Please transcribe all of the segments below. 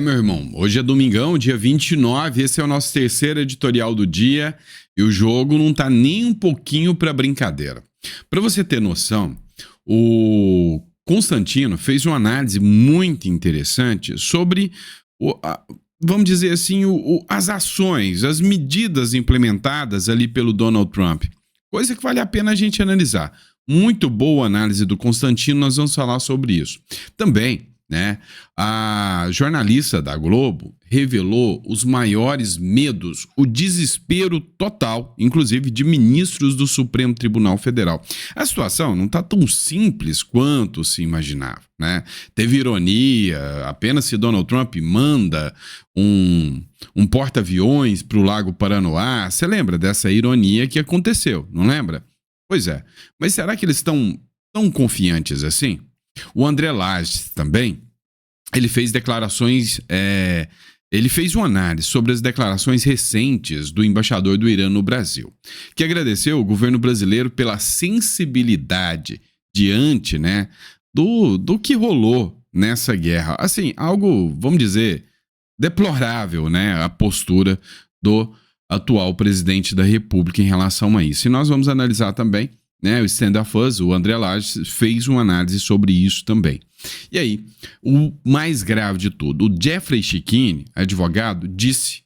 Meu irmão, hoje é domingão, dia 29, esse é o nosso terceiro editorial do dia e o jogo não tá nem um pouquinho pra brincadeira. Pra você ter noção, o Constantino fez uma análise muito interessante sobre, vamos dizer assim, as ações, as medidas implementadas ali pelo Donald Trump. Coisa que vale a pena a gente analisar. Muito boa análise do Constantino, nós vamos falar sobre isso. Também, né, a jornalista da Globo revelou os maiores medos, o desespero total, inclusive de ministros do Supremo Tribunal Federal. A situação não está tão simples quanto se imaginava, né? Teve ironia, apenas se Donald Trump manda um porta-aviões para o Lago Paranoá. Você lembra dessa ironia que aconteceu, não lembra? Pois é, mas será que eles estão tão confiantes assim? O André Lages também, ele fez declarações, ele fez uma análise sobre as declarações recentes do embaixador do Irã no Brasil, que agradeceu o governo brasileiro pela sensibilidade diante, né, do que rolou nessa guerra. Assim, algo, vamos dizer, deplorável, né, a postura do atual presidente da República em relação a isso. E nós vamos analisar também, né, o Stand Up Us, o André Lages, fez uma análise sobre isso também. E aí, o mais grave de tudo, o Jeffrey Chikine, advogado, disse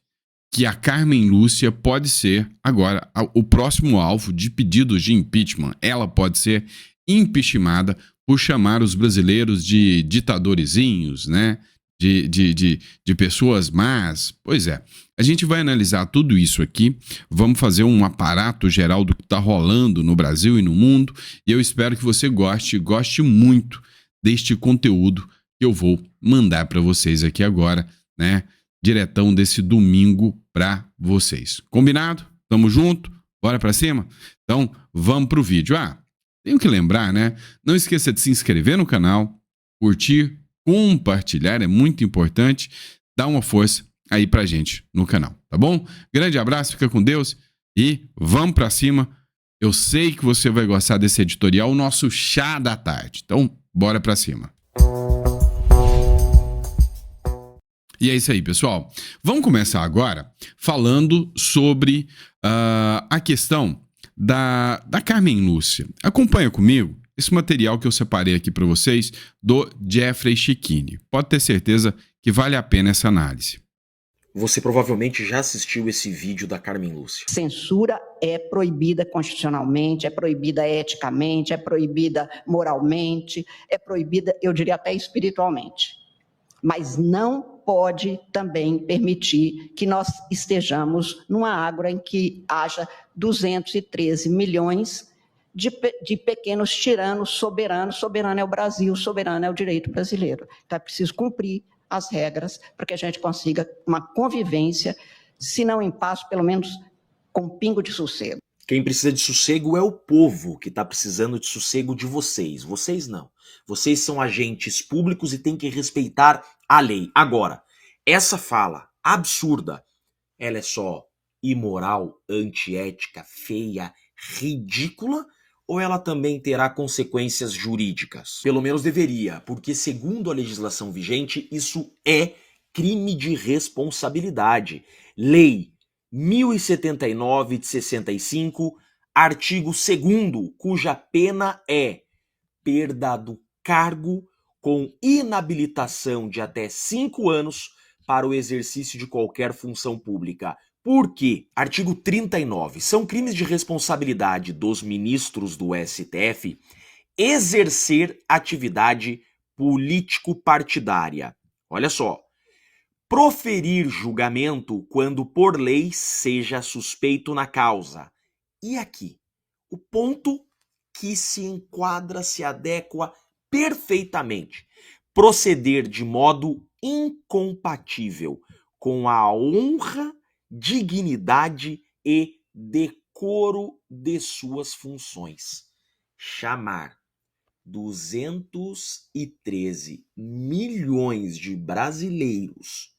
que a Carmen Lúcia pode ser agora o próximo alvo de pedidos de impeachment. Ela pode ser impeachmentada por chamar os brasileiros de ditadorzinhos, né? De pessoas más. Pois é, a gente vai analisar tudo isso aqui, vamos fazer um aparato geral do que está rolando no Brasil e no mundo, e eu espero que você goste muito deste conteúdo que eu vou mandar para vocês aqui agora, né? Diretão desse domingo para vocês. Combinado? Tamo junto? Bora para cima? Então, vamos pro vídeo. Tenho que lembrar, né? Não esqueça de se inscrever no canal, curtir, compartilhar, é muito importante. Dá uma força aí pra gente no canal, tá bom? Grande abraço, fica com Deus e vamos pra cima. Eu sei que você vai gostar desse editorial, o nosso chá da tarde. Então, bora pra cima. E é isso aí, pessoal. Vamos começar agora falando sobre a questão da Carmen Lúcia. Acompanha comigo esse material que eu separei aqui para vocês do Jeffrey Chikine. Pode ter certeza que vale a pena essa análise. Você provavelmente já assistiu esse vídeo da Carmen Lúcia. Censura é proibida constitucionalmente, é proibida eticamente, é proibida moralmente, é proibida, eu diria até espiritualmente. Mas não pode também permitir que nós estejamos numa água em que haja 213 milhões de pequenos tiranos soberanos. Soberano é o Brasil, soberano é o direito brasileiro. Então é preciso cumprir as regras para que a gente consiga uma convivência, se não em paz, pelo menos com um pingo de sossego. Quem precisa de sossego é o povo que está precisando de sossego de vocês. Vocês não. Vocês são agentes públicos e têm que respeitar a lei. Agora, essa fala absurda, ela é só imoral, antiética, feia, ridícula, ou ela também terá consequências jurídicas? Pelo menos deveria, porque segundo a legislação vigente, isso é crime de responsabilidade. Lei 1079 de 65, artigo 2º, cuja pena é perda do cargo com inabilitação de até 5 anos para o exercício de qualquer função pública. Por quê? Artigo 39. São crimes de responsabilidade dos ministros do STF exercer atividade político-partidária. Olha só. Proferir julgamento quando por lei seja suspeito na causa. E aqui, o ponto que se enquadra, se adequa perfeitamente. Proceder de modo incompatível com a honra, dignidade e decoro de suas funções. Chamar 213 milhões de brasileiros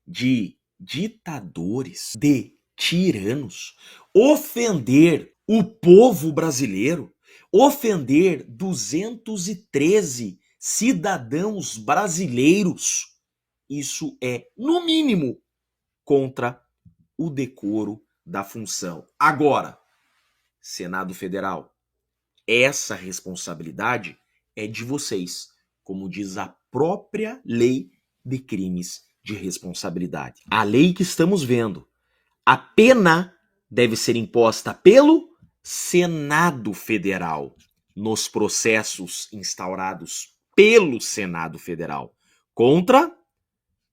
de ditadores, de tiranos, ofender o povo brasileiro, ofender 213 cidadãos brasileiros, isso é, no mínimo, contra o decoro da função. Agora, Senado Federal, essa responsabilidade é de vocês, como diz a própria lei de crimes de responsabilidade. A lei que estamos vendo, a pena deve ser imposta pelo Senado Federal nos processos instaurados pelo Senado Federal contra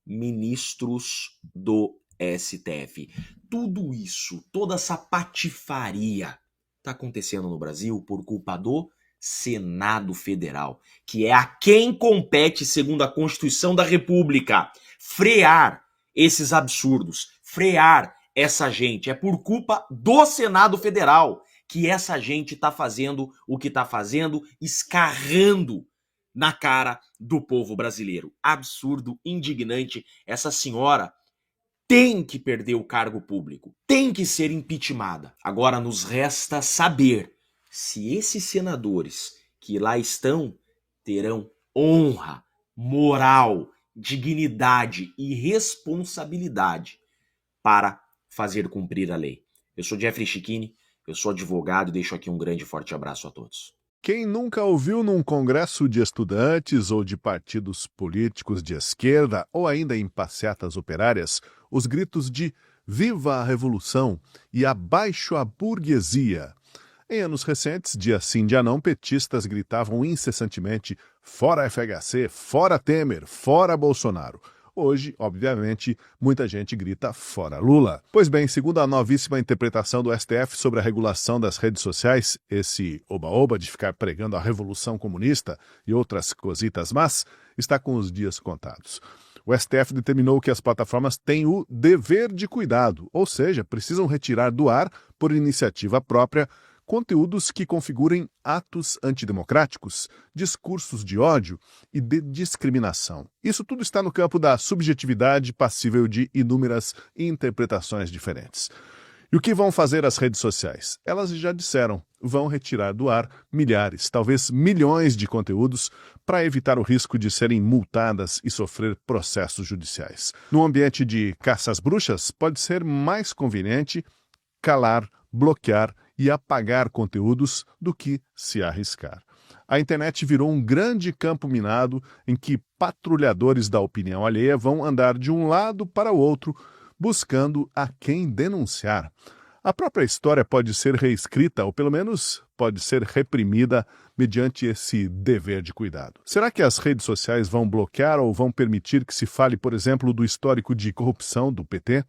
ministros do STF. Tudo isso, toda essa patifaria está acontecendo no Brasil por culpa do Senado Federal, que é a quem compete, segundo a Constituição da República, frear esses absurdos, frear essa gente. É por culpa do Senado Federal que essa gente está fazendo o que está fazendo, escarrando na cara do povo brasileiro. Absurdo, indignante. Essa senhora tem que perder o cargo público, tem que ser impeachmentada. Agora nos resta saber se esses senadores que lá estão terão honra, moral, dignidade e responsabilidade para fazer cumprir a lei. Eu sou Jeffrey Chiquini, eu sou advogado e deixo aqui um grande e forte abraço a todos. Quem nunca ouviu num congresso de estudantes ou de partidos políticos de esquerda ou ainda em passeatas operárias os gritos de "Viva a Revolução" e "Abaixo a burguesia"? Em anos recentes, dia sim, dia não, petistas gritavam incessantemente "Fora FHC, fora Temer, fora Bolsonaro". Hoje, obviamente, muita gente grita "Fora Lula". Pois bem, segundo a novíssima interpretação do STF sobre a regulação das redes sociais, esse oba-oba de ficar pregando a revolução comunista e outras cositas más, está com os dias contados. O STF determinou que as plataformas têm o dever de cuidado, ou seja, precisam retirar do ar, por iniciativa própria, conteúdos que configurem atos antidemocráticos, discursos de ódio e de discriminação. Isso tudo está no campo da subjetividade passível de inúmeras interpretações diferentes. E o que vão fazer as redes sociais? Elas já disseram, vão retirar do ar milhares, talvez milhões de conteúdos para evitar o risco de serem multadas e sofrer processos judiciais. No ambiente de caça às bruxas, pode ser mais conveniente calar, bloquear e apagar conteúdos do que se arriscar. A internet virou um grande campo minado em que patrulhadores da opinião alheia vão andar de um lado para o outro, buscando a quem denunciar. A própria história pode ser reescrita, ou pelo menos pode ser reprimida mediante esse dever de cuidado. Será que as redes sociais vão bloquear ou vão permitir que se fale, por exemplo, do histórico de corrupção do PT?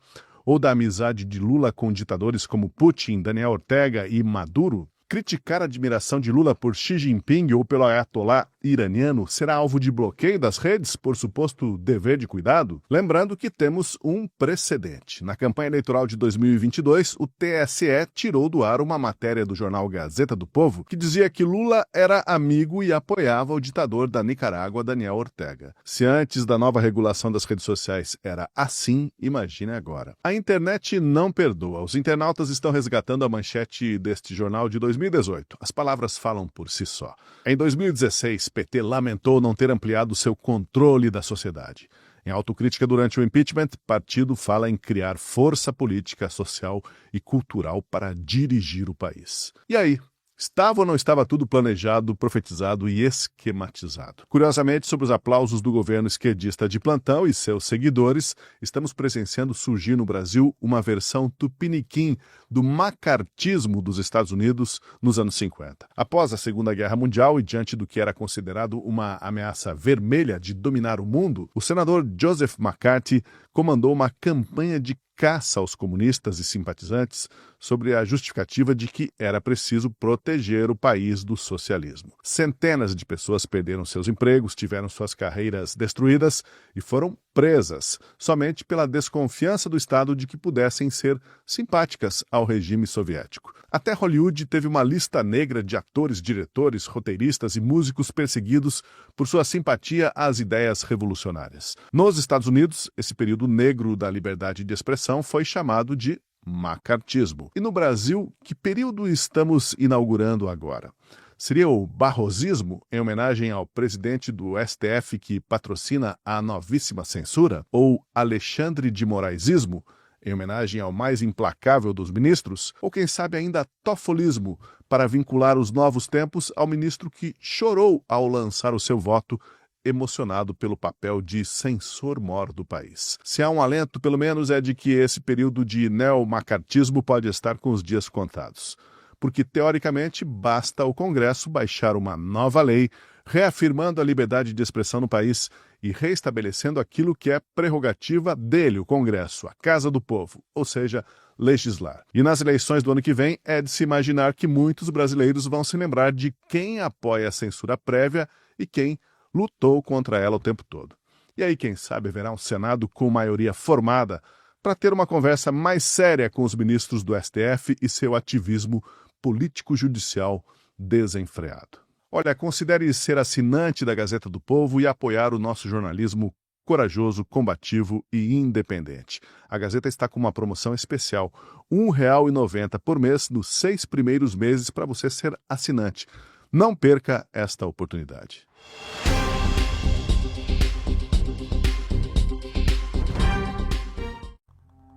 Ou da amizade de Lula com ditadores como Putin, Daniel Ortega e Maduro? Criticar a admiração de Lula por Xi Jinping ou pelo ayatolá iraniano será alvo de bloqueio das redes por suposto dever de cuidado? Lembrando que temos um precedente. Na campanha eleitoral de 2022, o TSE tirou do ar uma matéria do jornal Gazeta do Povo que dizia que Lula era amigo e apoiava o ditador da Nicarágua, Daniel Ortega. Se antes da nova regulação das redes sociais era assim, imagine agora. A internet não perdoa. Os internautas estão resgatando a manchete deste jornal de 2018. As palavras falam por si só. Em 2016, PT lamentou não ter ampliado seu controle da sociedade. Em autocrítica durante o impeachment, partido fala em criar força política, social e cultural para dirigir o país. E aí? Estava ou não estava tudo planejado, profetizado e esquematizado? Curiosamente, sob os aplausos do governo esquerdista de plantão e seus seguidores, estamos presenciando surgir no Brasil uma versão tupiniquim do macartismo dos Estados Unidos nos anos 50. Após a Segunda Guerra Mundial e diante do que era considerado uma ameaça vermelha de dominar o mundo, o senador Joseph McCarthy comandou uma campanha de caça aos comunistas e simpatizantes sobre a justificativa de que era preciso proteger o país do socialismo. Centenas de pessoas perderam seus empregos, tiveram suas carreiras destruídas e foram presas, somente pela desconfiança do Estado de que pudessem ser simpáticas ao regime soviético. Até Hollywood teve uma lista negra de atores, diretores, roteiristas e músicos perseguidos por sua simpatia às ideias revolucionárias. Nos Estados Unidos, esse período negro da liberdade de expressão foi chamado de macartismo. E no Brasil, que período estamos inaugurando agora? Seria o barrosismo, em homenagem ao presidente do STF que patrocina a novíssima censura? Ou Alexandre de Moraesismo, em homenagem ao mais implacável dos ministros? Ou quem sabe ainda tofolismo, para vincular os novos tempos ao ministro que chorou ao lançar o seu voto, emocionado pelo papel de censor-mor do país? Se há um alento, pelo menos, é de que esse período de neomacartismo pode estar com os dias contados. Porque, teoricamente, basta o Congresso baixar uma nova lei, reafirmando a liberdade de expressão no país e reestabelecendo aquilo que é prerrogativa dele, o Congresso, a Casa do Povo, ou seja, legislar. E nas eleições do ano que vem, é de se imaginar que muitos brasileiros vão se lembrar de quem apoia a censura prévia e quem lutou contra ela o tempo todo. E aí, quem sabe, haverá um Senado com maioria formada para ter uma conversa mais séria com os ministros do STF e seu ativismo político-judicial desenfreado. Olha, considere ser assinante da Gazeta do Povo e apoiar o nosso jornalismo corajoso, combativo e independente. A Gazeta está com uma promoção especial, R$ 1,90 por mês nos 6 primeiros meses para você ser assinante. Não perca esta oportunidade.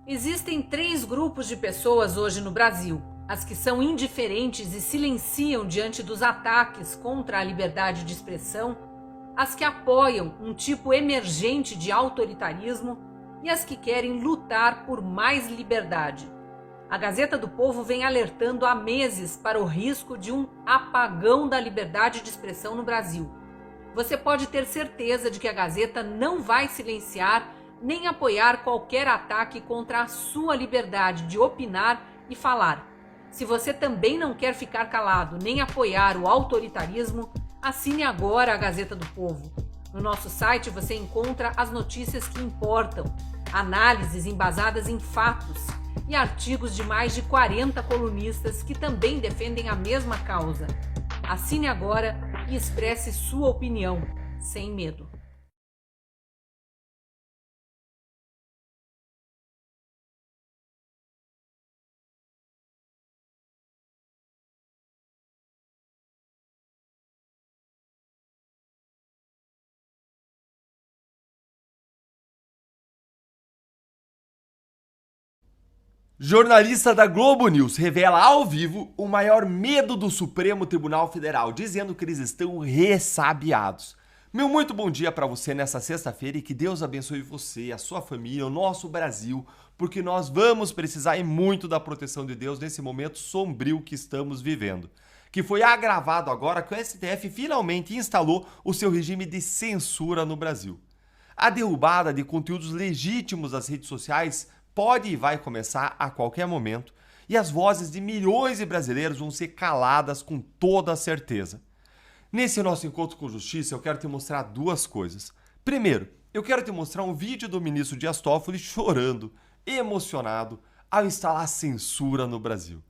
Existem 3 grupos de pessoas hoje no Brasil: as que são indiferentes e silenciam diante dos ataques contra a liberdade de expressão, as que apoiam um tipo emergente de autoritarismo e as que querem lutar por mais liberdade. A Gazeta do Povo vem alertando há meses para o risco de um apagão da liberdade de expressão no Brasil. Você pode ter certeza de que a Gazeta não vai silenciar nem apoiar qualquer ataque contra a sua liberdade de opinar e falar. Se você também não quer ficar calado nem apoiar o autoritarismo, assine agora a Gazeta do Povo. No nosso site você encontra as notícias que importam, análises embasadas em fatos e artigos de mais de 40 colunistas que também defendem a mesma causa. Assine agora e expresse sua opinião, sem medo. Jornalista da Globo News revela ao vivo o maior medo do Supremo Tribunal Federal, dizendo que eles estão ressabiados. Meu muito bom dia para você nessa sexta-feira e que Deus abençoe você, a sua família, o nosso Brasil, porque nós vamos precisar e muito da proteção de Deus nesse momento sombrio que estamos vivendo, que foi agravado agora que o STF finalmente instalou o seu regime de censura no Brasil. A derrubada de conteúdos legítimos das redes sociais pode e vai começar a qualquer momento, e as vozes de milhões de brasileiros vão ser caladas com toda certeza. Nesse nosso encontro com justiça, eu quero te mostrar 2 coisas. Primeiro, eu quero te mostrar um vídeo do ministro Dias Toffoli chorando, emocionado, ao instalar censura no Brasil.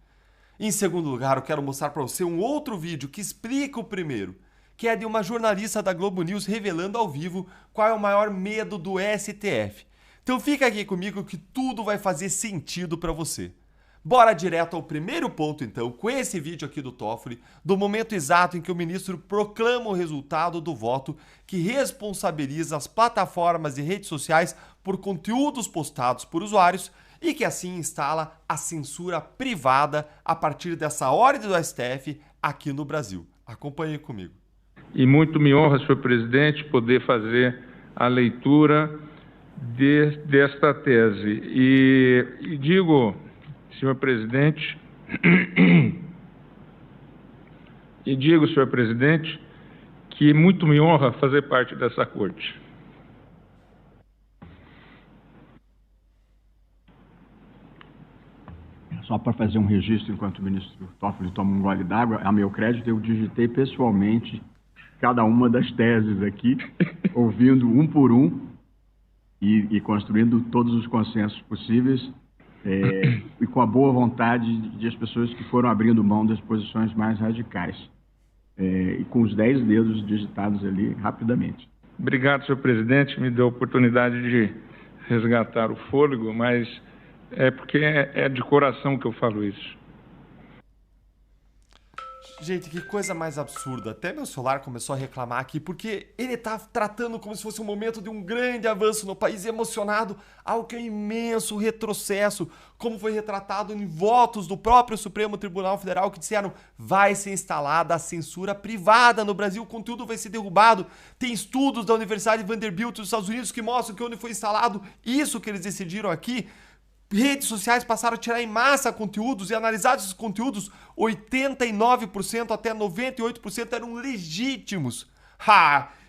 Em segundo lugar, eu quero mostrar para você um outro vídeo que explica o primeiro, que é de uma jornalista da Globo News revelando ao vivo qual é o maior medo do STF. Então fica aqui comigo que tudo vai fazer sentido para você. Bora direto ao primeiro ponto então, com esse vídeo aqui do Toffoli, do momento exato em que o ministro proclama o resultado do voto que responsabiliza as plataformas e redes sociais por conteúdos postados por usuários e que assim instala a censura privada a partir dessa ordem do STF aqui no Brasil. Acompanhe comigo. E muito me honra, senhor presidente, poder fazer a leitura desta tese. E digo, senhor presidente, que muito me honra fazer parte dessa corte. Só para fazer um registro, enquanto o ministro Toffoli toma um gole d'água, a meu crédito eu digitei pessoalmente cada uma das teses aqui, ouvindo um por um, e construindo todos os consensos possíveis, e com a boa vontade de as pessoas que foram abrindo mão das posições mais radicais, e com os 10 dedos digitados ali rapidamente. Obrigado, senhor presidente, me deu a oportunidade de resgatar o fôlego, mas é porque é de coração que eu falo isso. Gente, que coisa mais absurda. Até meu celular começou a reclamar aqui, porque ele tá tratando como se fosse um momento de um grande avanço no país, emocionado, algo que é um imenso retrocesso, como foi retratado em votos do próprio Supremo Tribunal Federal, que disseram: vai ser instalada a censura privada no Brasil, o conteúdo vai ser derrubado. Tem estudos da Universidade de Vanderbilt dos Estados Unidos que mostram que onde foi instalado isso que eles decidiram aqui, redes sociais passaram a tirar em massa conteúdos, e analisados esses conteúdos, 89% até 98% eram legítimos.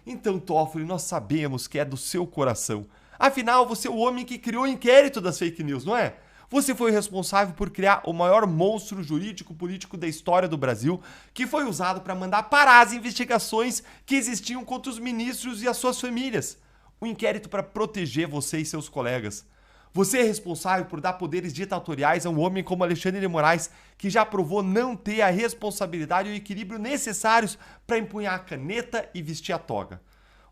Então, Toffoli, nós sabemos que é do seu coração. Afinal, você é o homem que criou o inquérito das fake news, não é? Você foi o responsável por criar o maior monstro jurídico-político da história do Brasil, que foi usado para mandar parar as investigações que existiam contra os ministros e as suas famílias. Um inquérito para proteger você e seus colegas. Você é responsável por dar poderes ditatoriais a um homem como Alexandre de Moraes, que já provou não ter a responsabilidade e o equilíbrio necessários para empunhar a caneta e vestir a toga.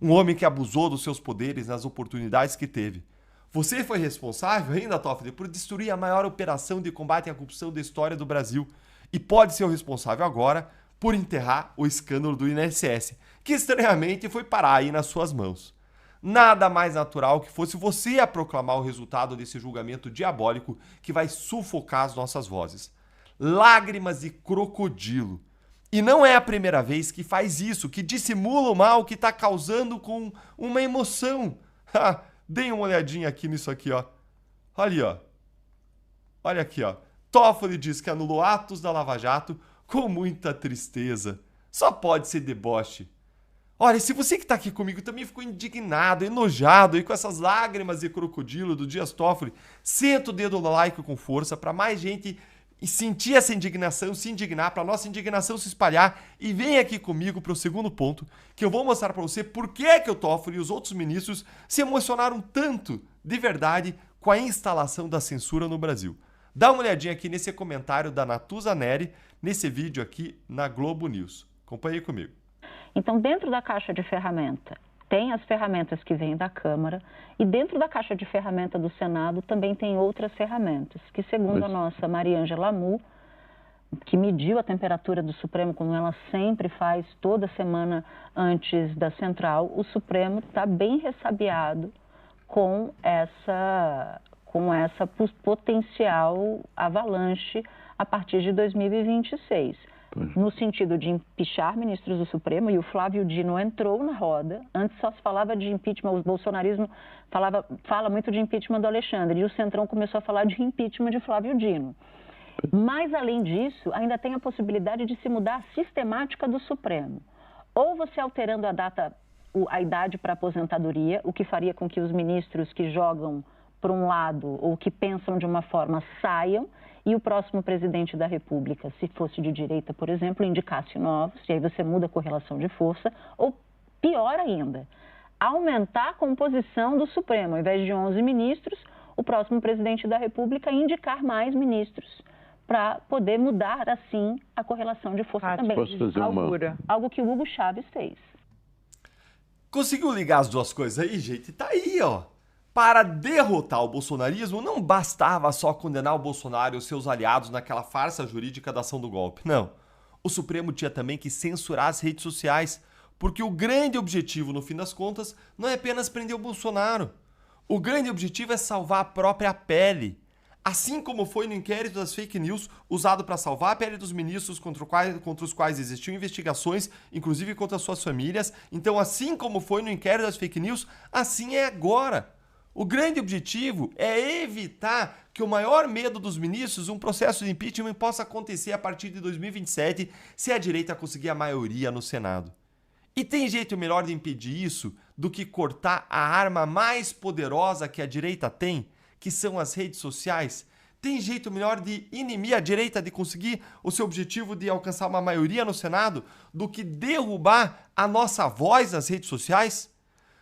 Um homem que abusou dos seus poderes nas oportunidades que teve. Você foi responsável, ainda, Toffoli, por destruir a maior operação de combate à corrupção da história do Brasil. E pode ser o responsável agora por enterrar o escândalo do INSS, que estranhamente foi parar aí nas suas mãos. Nada mais natural que fosse você a proclamar o resultado desse julgamento diabólico que vai sufocar as nossas vozes. Lágrimas de crocodilo. E não é a primeira vez que faz isso, que dissimula o mal que está causando com uma emoção. Deem uma olhadinha aqui nisso aqui, ó. Olha, ó. Olha aqui, ó. Toffoli diz que anulou atos da Lava Jato com muita tristeza. Só pode ser deboche. Olha, se você que tá aqui comigo também ficou indignado, enojado aí com essas lágrimas de crocodilo do Dias Toffoli, senta o dedo no like com força para mais gente sentir essa indignação, se indignar, para nossa indignação se espalhar, e vem aqui comigo para o segundo ponto, que eu vou mostrar para você por que o Toffoli e os outros ministros se emocionaram tanto, de verdade, com a instalação da censura no Brasil. Dá uma olhadinha aqui nesse comentário da Natuza Neri, nesse vídeo aqui na Globo News. Acompanhe comigo. Então, dentro da caixa de ferramenta, tem as ferramentas que vêm da Câmara, e dentro da caixa de ferramenta do Senado também tem outras ferramentas, que segundo a nossa Mariângela Lamu, que mediu a temperatura do Supremo, como ela sempre faz toda semana antes da Central, o Supremo está bem ressabiado com essa potencial avalanche a partir de 2026. No sentido de impeachar ministros do Supremo, e o Flávio Dino entrou na roda. Antes só se falava de impeachment, o bolsonarismo fala muito de impeachment do Alexandre, e o Centrão começou a falar de impeachment de Flávio Dino. Mas, além disso, ainda tem a possibilidade de se mudar a sistemática do Supremo. Ou você alterando a idade para aposentadoria, o que faria com que os ministros que jogam para um lado ou que pensam de uma forma saiam, e o próximo presidente da República, se fosse de direita, por exemplo, indicasse novos, e aí você muda a correlação de força, ou pior ainda, aumentar a composição do Supremo. Ao invés de 11 ministros, o próximo presidente da República indicar mais ministros, para poder mudar, assim, a correlação de força também. Algo que o Hugo Chávez fez. Conseguiu ligar as duas coisas aí, gente? Tá aí, ó. Para derrotar o bolsonarismo, não bastava só condenar o Bolsonaro e os seus aliados naquela farsa jurídica da ação do golpe. Não. O Supremo tinha também que censurar as redes sociais, porque o grande objetivo, no fim das contas, não é apenas prender o Bolsonaro. O grande objetivo é salvar a própria pele. Assim como foi no inquérito das fake news, usado para salvar a pele dos ministros contra os quais existiam investigações, inclusive contra suas famílias. Então, assim como foi no inquérito das fake news, assim é agora. O grande objetivo é evitar que o maior medo dos ministros, um processo de impeachment, possa acontecer a partir de 2027, se a direita conseguir a maioria no Senado. E tem jeito melhor de impedir isso do que cortar a arma mais poderosa que a direita tem, que são as redes sociais? Tem jeito melhor de inibir a direita de conseguir o seu objetivo de alcançar uma maioria no Senado do que derrubar a nossa voz nas redes sociais?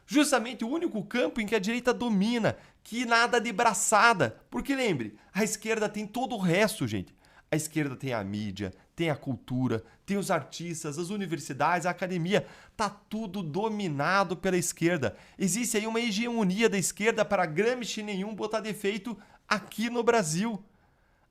Justamente o único campo em que a direita domina, que nada de braçada. Porque lembre, a esquerda tem todo o resto, gente. A esquerda tem a mídia, tem a cultura, tem os artistas, as universidades, a academia. Tá tudo dominado pela esquerda. Existe aí uma hegemonia da esquerda para Gramsci nenhum botar defeito aqui no Brasil.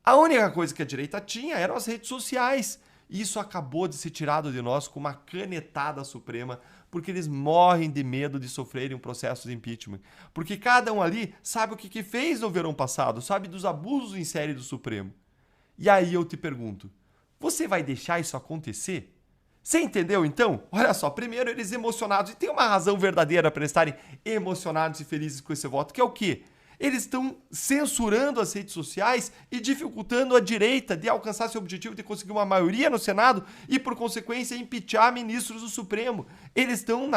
A única coisa que a direita tinha eram as redes sociais. Isso acabou de ser tirado de nós com uma canetada suprema, porque eles morrem de medo de sofrerem um processo de impeachment. Porque cada um ali sabe o que fez no verão passado, sabe dos abusos em série do Supremo. E aí eu te pergunto, você vai deixar isso acontecer? Você entendeu, então? Olha só, primeiro eles emocionados, e tem uma razão verdadeira para estarem emocionados e felizes com esse voto, que é o quê? Eles estão censurando as redes sociais e dificultando a direita de alcançar seu objetivo de conseguir uma maioria no Senado e, por consequência, impeachar ministros do Supremo. Eles estão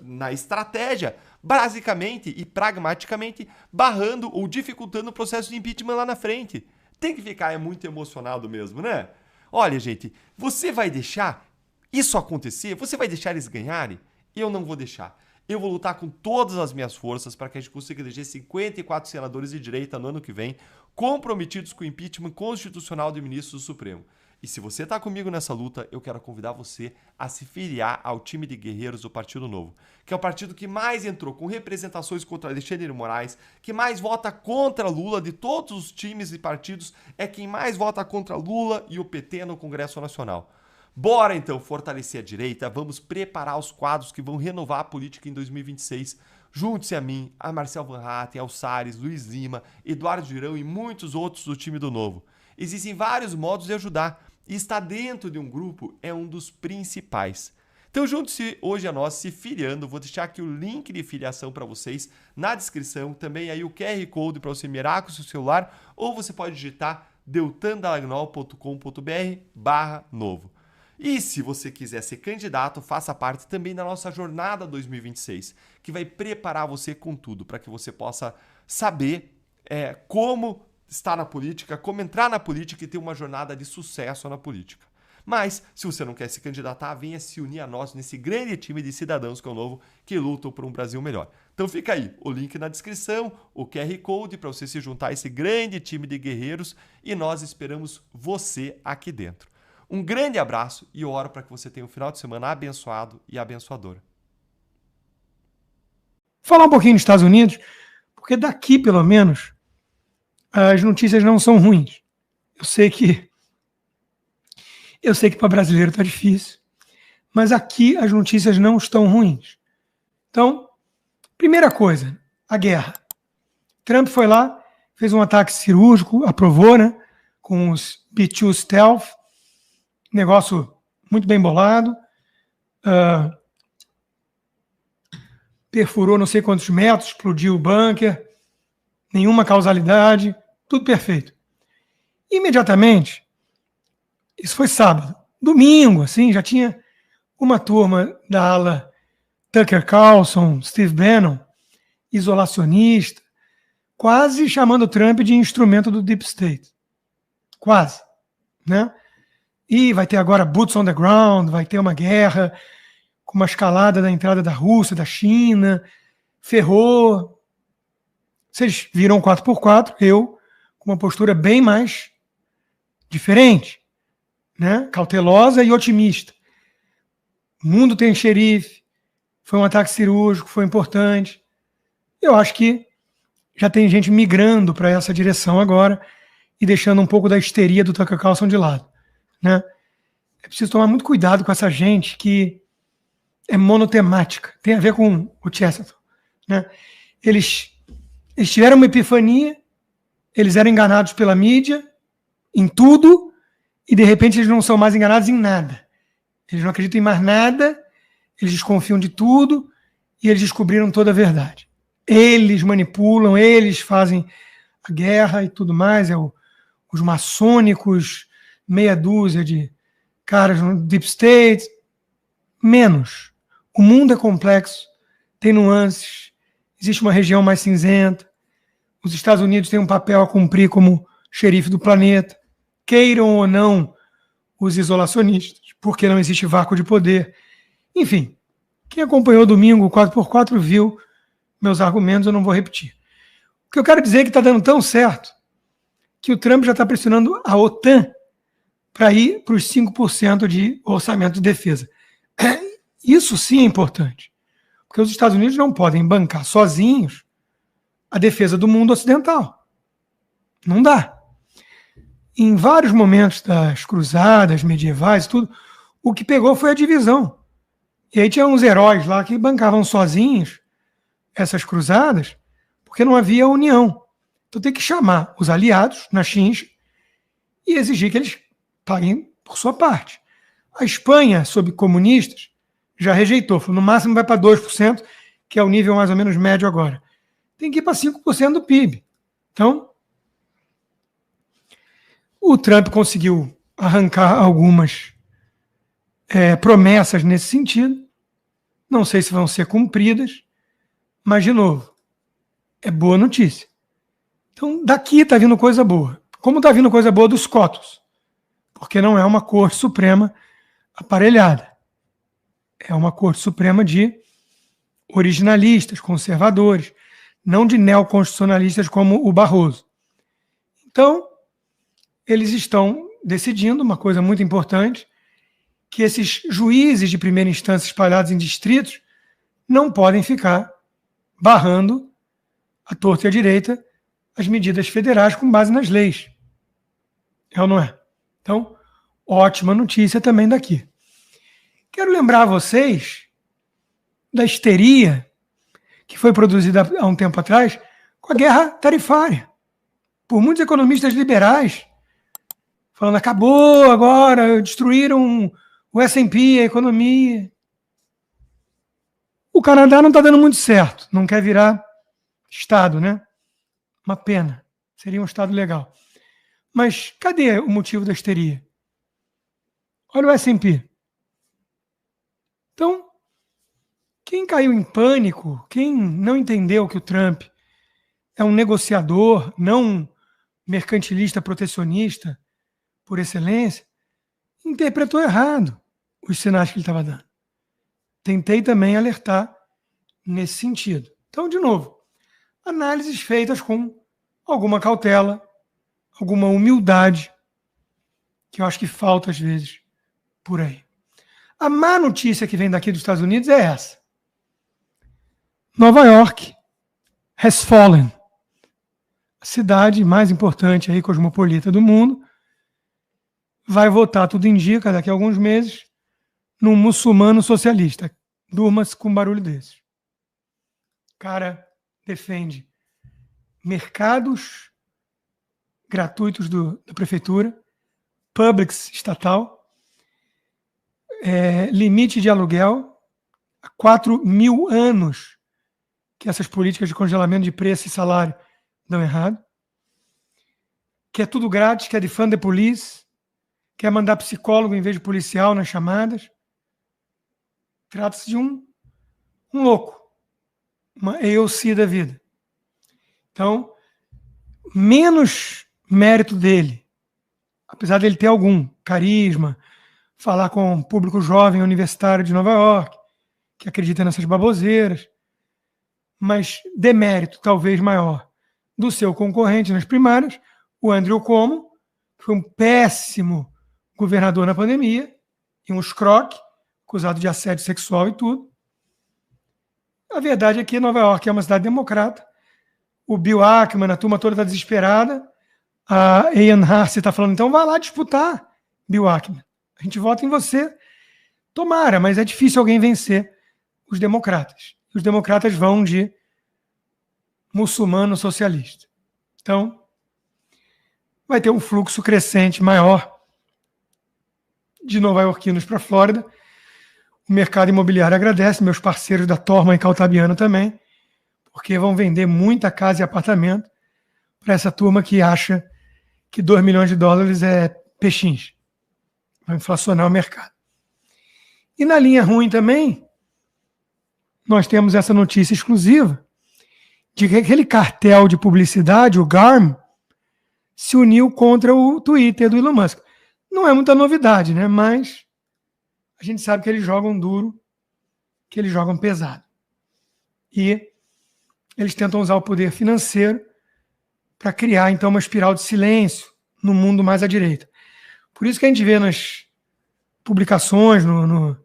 na estratégia, basicamente e pragmaticamente, barrando ou dificultando o processo de impeachment lá na frente. Tem que ficar muito emocionado mesmo, né? Olha, gente, você vai deixar isso acontecer? Você vai deixar eles ganharem? Eu não vou deixar. Eu vou lutar com todas as minhas forças para que a gente consiga eleger 54 senadores de direita no ano que vem, comprometidos com o impeachment constitucional de ministros do Supremo. E se você está comigo nessa luta, eu quero convidar você a se filiar ao time de guerreiros do Partido Novo, que é o partido que mais entrou com representações contra Alexandre de Moraes, que mais vota contra Lula de todos os times e partidos, é quem mais vota contra Lula e o PT no Congresso Nacional. Bora então fortalecer a direita, vamos preparar os quadros que vão renovar a política em 2026. Junte-se a mim, a Marcel Van Hatten, ao Salles, Luiz Lima, Eduardo Girão e muitos outros do time do Novo. Existem vários modos de ajudar e estar dentro de um grupo é um dos principais. Então junte-se hoje a nós se filiando, vou deixar aqui o link de filiação para vocês na descrição, também aí o QR Code para você mirar com o seu celular ou você pode digitar deltandalagnol.com.br/novo. E se você quiser ser candidato, faça parte também da nossa jornada 2026, que vai preparar você com tudo, para que você possa saber como estar na política, como entrar na política e ter uma jornada de sucesso na política. Mas, se você não quer se candidatar, venha se unir a nós nesse grande time de cidadãos que é o Novo, que lutam por um Brasil melhor. Então fica aí, o link na descrição, o QR Code para você se juntar a esse grande time de guerreiros e nós esperamos você aqui dentro. Um grande abraço e eu oro para que você tenha um final de semana abençoado e abençoador. Falar um pouquinho dos Estados Unidos, porque daqui, pelo menos, as notícias não são ruins. Eu sei que para brasileiro está difícil, mas aqui as notícias não estão ruins. Então, primeira coisa, a guerra. Trump foi lá, fez um ataque cirúrgico, aprovou, né, com os B-2 Stealth, negócio muito bem bolado, perfurou não sei quantos metros, explodiu o bunker, nenhuma causalidade, tudo perfeito. Imediatamente, isso foi sábado, domingo, assim, já tinha uma turma da ala Tucker Carlson, Steve Bannon, isolacionista, quase chamando o Trump de instrumento do Deep State. Quase, né? E vai ter agora boots on the ground, vai ter uma guerra com uma escalada da entrada da Rússia, da China, ferrou. Vocês viram 4x4, eu com uma postura bem mais diferente, né? Cautelosa e otimista. O mundo tem xerife, foi um ataque cirúrgico, foi importante. Eu acho que já tem gente migrando para essa direção agora e deixando um pouco da histeria do Tucker Carlson de lado. Né? É preciso tomar muito cuidado com essa gente que é monotemática, tem a ver com o Chesterton. Né? Eles tiveram uma epifania, eles eram enganados pela mídia, em tudo, e de repente eles não são mais enganados em nada. Eles não acreditam em mais nada, eles desconfiam de tudo, e eles descobriram toda a verdade. Eles manipulam, eles fazem a guerra e tudo mais, os maçônicos, meia dúzia de caras no Deep State, menos. O mundo é complexo, tem nuances, existe uma região mais cinzenta, os Estados Unidos têm um papel a cumprir como xerife do planeta, queiram ou não os isolacionistas, porque não existe vácuo de poder. Enfim, quem acompanhou domingo o 4x4 viu meus argumentos, eu não vou repetir. O que eu quero dizer é que está dando tão certo que o Trump já está pressionando a OTAN para ir para os 5% de orçamento de defesa. Isso sim é importante, porque os Estados Unidos não podem bancar sozinhos a defesa do mundo ocidental. Não dá. em vários momentos das cruzadas medievais, tudo, o que pegou foi a divisão. E aí tinha uns heróis lá que bancavam sozinhos essas cruzadas, porque não havia união. Então tem que chamar os aliados na chincha e exigir que eles paguem por sua parte. A Espanha, sob comunistas, já rejeitou, falou no máximo vai para 2%, que é o nível mais ou menos médio agora. Tem que ir para 5% do PIB. Então, o Trump conseguiu arrancar algumas promessas nesse sentido. Não sei se vão ser cumpridas, mas, de novo, é boa notícia. Então, daqui está vindo coisa boa. Como está vindo coisa boa dos cotos? Porque não é uma Corte Suprema aparelhada. É uma Corte Suprema de originalistas, conservadores, não de neoconstitucionalistas como o Barroso. Então, eles estão decidindo uma coisa muito importante, que esses juízes de primeira instância espalhados em distritos não podem ficar barrando à torta e à direita as medidas federais com base nas leis. É ou não é? Então, ótima notícia também daqui. Quero lembrar a vocês da histeria que foi produzida há um tempo atrás com a guerra tarifária. Por muitos economistas liberais, falando, acabou agora, destruíram o S&P, a economia. O Canadá não está dando muito certo, não quer virar Estado, né? Uma pena, seria um Estado legal. Mas cadê o motivo da histeria? Olha o S&P. Então, quem caiu em pânico, quem não entendeu que o Trump é um negociador, não um mercantilista protecionista por excelência, interpretou errado os sinais que ele estava dando. Tentei também alertar nesse sentido. Então, de novo, análises feitas com alguma cautela, alguma humildade, que eu acho que falta às vezes por aí. A má notícia que vem daqui dos Estados Unidos é essa. Nova York has fallen. A cidade mais importante aí, cosmopolita do mundo, vai votar, tudo indica, daqui a alguns meses, num muçulmano socialista. Durma-se com um barulho desse. O cara defende mercados gratuitos da prefeitura, Publix estatal, limite de aluguel, há 4.000 anos que essas políticas de congelamento de preço e salário dão errado, que é tudo grátis, que é defund the police, quer mandar psicólogo em vez de policial nas chamadas. Trata-se de um louco, uma AOC da vida. Então, menos mérito dele, apesar dele ter algum carisma, falar com um público jovem universitário de Nova York, que acredita nessas baboseiras, mas demérito talvez maior do seu concorrente nas primárias, o Andrew Cuomo, que foi um péssimo governador na pandemia, e um escroque, acusado de assédio sexual e tudo. A verdade é que Nova York é uma cidade democrata. O Bill Ackman, a turma toda está desesperada. A Ian Harce está falando, então vá lá disputar, Bill Ackman. A gente vota em você. Tomara, mas é difícil alguém vencer os democratas. Os democratas vão de muçulmano socialista. Então, vai ter um fluxo crescente maior de nova-iorquinos para a Flórida. O mercado imobiliário agradece, meus parceiros da Torma e Caltabiano também, porque vão vender muita casa e apartamento para essa turma que acha que 2 milhões de dólares é pechinche. Vai inflacionar o mercado. E na linha ruim também, nós temos essa notícia exclusiva de que aquele cartel de publicidade, o GARM, se uniu contra o Twitter do Elon Musk. Não é muita novidade, né? Mas a gente sabe que eles jogam duro, que eles jogam pesado. E eles tentam usar o poder financeiro para criar, então, uma espiral de silêncio no mundo mais à direita. Por isso que a gente vê nas publicações, no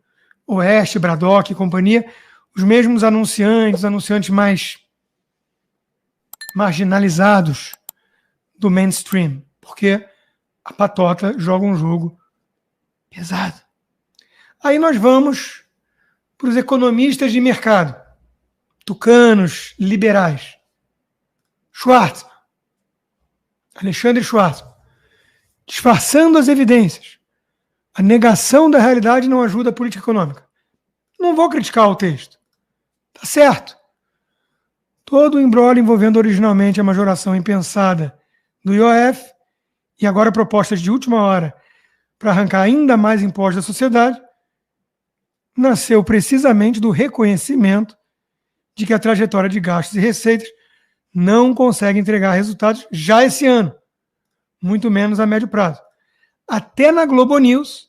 Oeste, Braddock e companhia, os mesmos anunciantes mais marginalizados do mainstream, porque a patota joga um jogo pesado. Aí nós vamos para os economistas de mercado, tucanos, liberais. Schwartzman, Alexandre Schwartzman, disfarçando as evidências. A negação da realidade não ajuda a política econômica. Não vou criticar o texto. Tá certo. Todo o imbróglio envolvendo originalmente a majoração impensada do IOF e agora propostas de última hora para arrancar ainda mais impostos da sociedade, nasceu precisamente do reconhecimento de que a trajetória de gastos e receitas não consegue entregar resultados já esse ano, muito menos a médio prazo. Até na Globo News,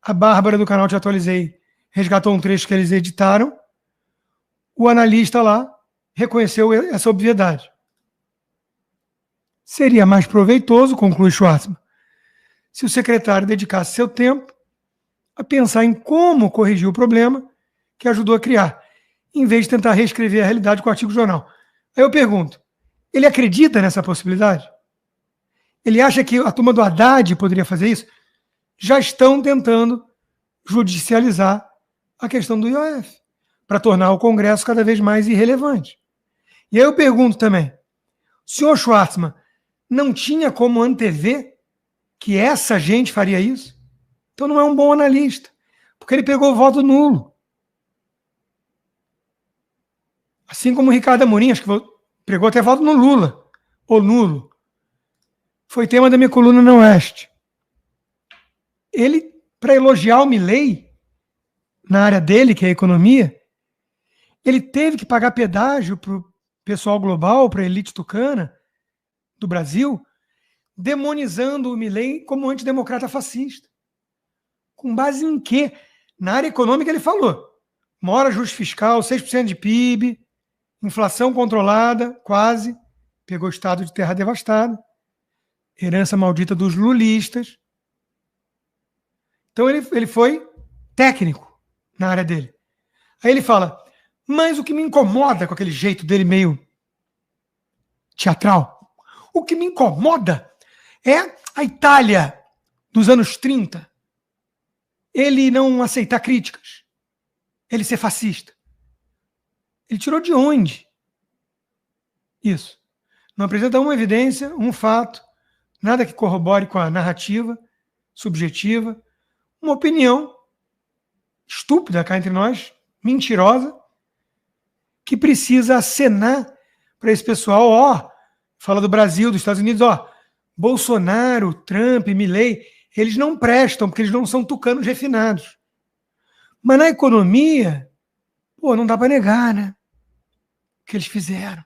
a Bárbara do canal Te Atualizei resgatou um trecho que eles editaram, o analista lá reconheceu essa obviedade. Seria mais proveitoso, conclui Schwartzman, se o secretário dedicasse seu tempo a pensar em como corrigir o problema que ajudou a criar, em vez de tentar reescrever a realidade com o artigo do jornal. Aí eu pergunto, ele acredita nessa possibilidade? Ele acha que a turma do Haddad poderia fazer isso? Já estão tentando judicializar a questão do IOF, para tornar o Congresso cada vez mais irrelevante. E aí eu pergunto também, o senhor Schwartzman não tinha como antever que essa gente faria isso? Então não é um bom analista, porque ele pegou voto nulo. Assim como o Ricardo Amorim, acho que pegou até voto no Lula, ou nulo. Foi tema da minha coluna na Oeste. Ele, para elogiar o Milei, na área dele, que é a economia, ele teve que pagar pedágio para o pessoal global, para a elite tucana do Brasil, demonizando o Milei como antidemocrata fascista. Com base em quê? Na área econômica ele falou. Maior ajuste fiscal, 6% de PIB, inflação controlada, quase, pegou o estado de terra devastada, herança maldita dos lulistas. Então ele foi técnico na área dele. Aí ele fala, mas o que me incomoda com aquele jeito dele meio teatral, o que me incomoda é a Itália dos anos 30. Ele não aceitar críticas. Ele ser fascista. Ele tirou de onde? Isso. Não apresenta uma evidência, um fato, nada que corrobore com a narrativa subjetiva, uma opinião estúpida cá entre nós, mentirosa, que precisa acenar para esse pessoal, ó, fala do Brasil, dos Estados Unidos, ó, Bolsonaro, Trump, Milei, eles não prestam, porque eles não são tucanos refinados. Mas na economia, pô, não dá para negar, né? O que eles fizeram.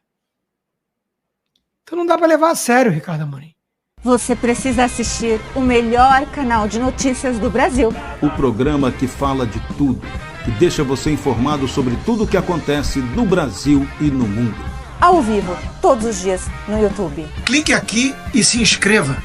Então não dá para levar a sério, Ricardo Amorim. Você precisa assistir o melhor canal de notícias do Brasil. O programa que fala de tudo, que deixa você informado sobre tudo o que acontece no Brasil e no mundo. Ao vivo, todos os dias, no YouTube. Clique aqui e se inscreva.